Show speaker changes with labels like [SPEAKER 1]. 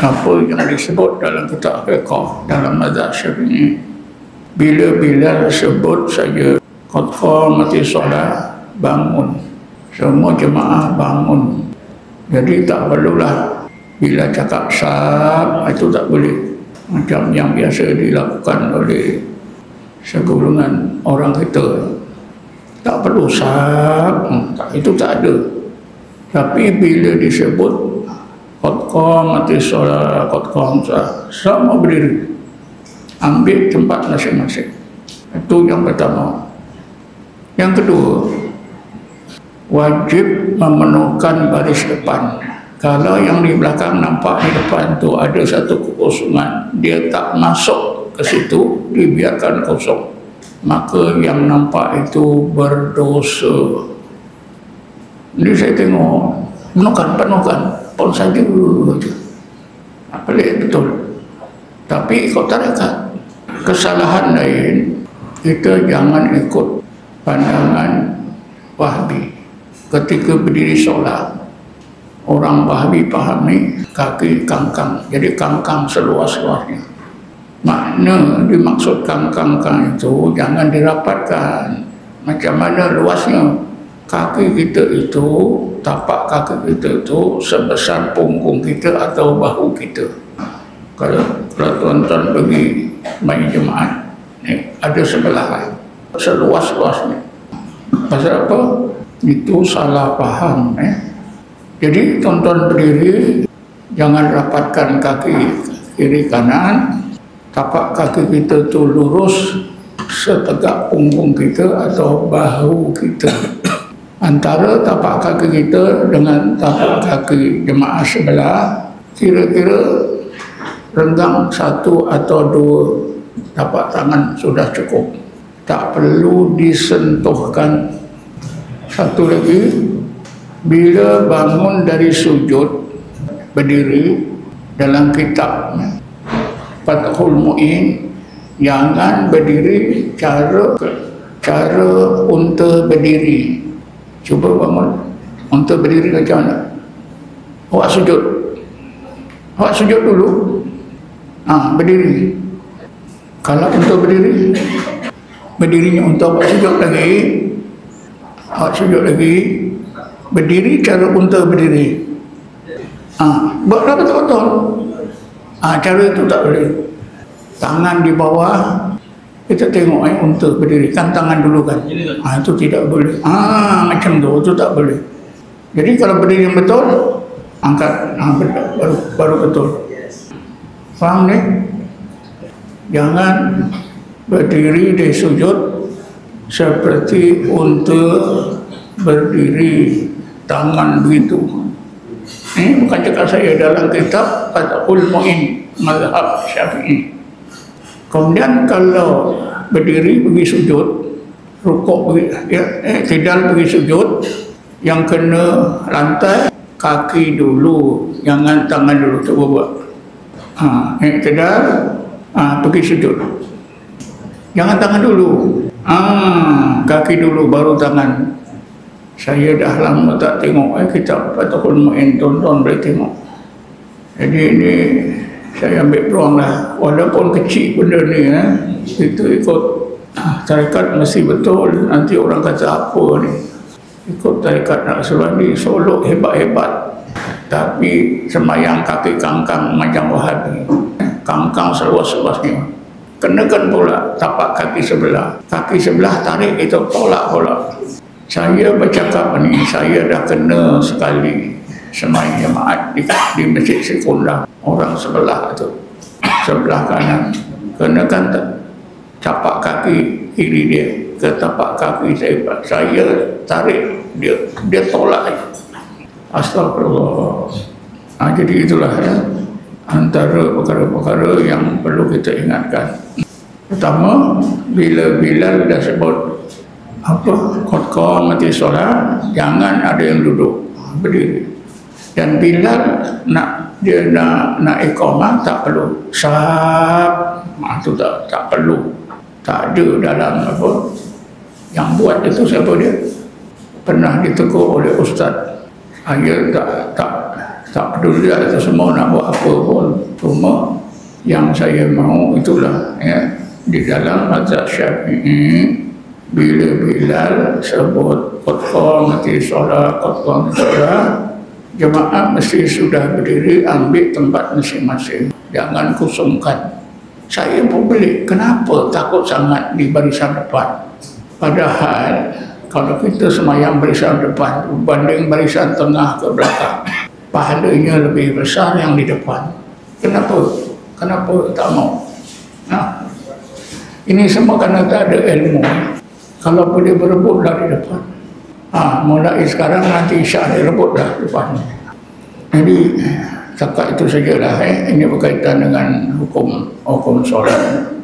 [SPEAKER 1] apa yang disebut dalam kitab fiqh dalam mazhab Syafi'i, bila Bilal sebut saja qad qamati solat, bangun, semua jemaah bangun. Jadi tak perlulah bila cakap sab, itu tak boleh macam yang biasa dilakukan oleh segolongan orang kita. Tak perlu sab, itu tak ada. Tapi bila disebut qad qamati solat, qad qamta, sama berdiri, ambil tempat masing-masing. Itu yang pertama. Yang kedua, wajib memenuhkan baris depan. Kalau yang di belakang nampak di depan tu ada satu kekosongan, dia tak masuk ke situ, dibiarkan kosong, maka yang nampak itu berdosa. Jadi saya tengok, penuhkan pun saja je. Pelik betul. Tapi ikut tarekat. Kesalahan lain, kita jangan ikut pandangan Wahabi. Ketika berdiri solat, orang Wahabi pahami kaki kangkang, jadi kangkang seluas-luasnya. Makna dimaksud kangkang itu jangan dirapatkan. Macam mana luasnya? Kaki kita itu, tapak kaki kita itu sebesar punggung kita atau bahu kita. Kalau tuan-tuan pergi main jemaat, ada sebelah seluas-luasnya. Pasal apa? Itu salah faham. Jadi tuan-tuan berdiri, jangan rapatkan kaki kiri kanan, tapak kaki kita itu lurus setegak punggung kita atau bahu kita. Antara tapak kaki kita dengan tapak kaki jemaah sebelah kira-kira renggang 1 atau 2 tapak tangan sudah cukup. Tak perlu disentuhkan. Satu lagi, bila bangun dari sujud berdiri, dalam kitab Fathul Mu'in, jangan berdiri cara unta berdiri. Cuba bangun unta berdiri macam mana? Awak sujud dulu, berdiri. Kalau unta berdiri, berdirinya unta, awak sujud lagi, berdiri cara unta berdiri. Buatlah betul-betul. Cara itu tak boleh. Tangan di bawah, kita tengok unta berdiri, kan tangan dulu kan. Itu tidak boleh. Macam tu, itu tak boleh. Jadi kalau berdiri yang betul, angkat, baru betul. Faham ni? Jangan berdiri di sujud seperti unta berdiri, tangan begitu. Ini bukan cakap saya, dalam kitab Fathul Mu'in mazhab Syafi'i. Kemudian kalau berdiri pergi sujud, rukuk pergi, tidal pergi sujud, yang kena lantai kaki dulu, jangan tangan dulu. Coba buat. Tidal, pergi sujud, jangan tangan dulu, kaki dulu baru tangan. Saya dah lama tak tengok kitab Fathul Mu'in, tuan-tuan boleh tengok. Jadi ini saya ambil peluang lah, walaupun kecil benda ni, itu ikut tarekat mesti betul. Nanti orang kata apa ni, ikut tarekat Naqsyabandi solok hebat-hebat, tapi semayang kaki kangkang macam Wahabi, kangkang seluas-luasnya. Kenakan pula tapak kaki sebelah tarik itu tolak pula. Saya bercakap ni, saya dah kena sekali semayang jemaat di masjid Sekundang. Orang sebelah tu, sebelah kanan, kenakan tapak kaki kiri dia ke tapak kaki saya tarik, dia tolak. Astagfirullah. Jadi itulah antara perkara-perkara yang perlu kita ingatkan. Pertama, bila Bilal dah sebut qad qamati solat, jangan ada yang duduk, berdiri. Dan Bilal nak iqamah tak perlu sab, itu tak perlu. Tak ada dalam apa yang buat itu. Siapa dia? Pernah ditegur oleh ustaz. Saya tak peduli itu semua nak buat apa pun. Cuma yang saya mau itulah ya, di dalam mazhab Syafi'i bila Bilal sebut qad qamati shalah, qad qamati shalah, jemaah mesti sudah berdiri, ambil tempat masing-masing, jangan kosongkan. Saya pun pelik, kenapa takut sangat di barisan depan? Padahal kalau kita semayang barisan depan berbanding barisan tengah ke belakang, pahalanya lebih besar yang di depan. Kenapa? Kenapa tak mau? Nah, ini semua kerana tak ada ilmu. Kalau boleh berebutlah di depan. Mulai sekarang nanti Isyak direbut dah depan. Jadi cakap itu sajalah. Ini berkaitan dengan hukum solat.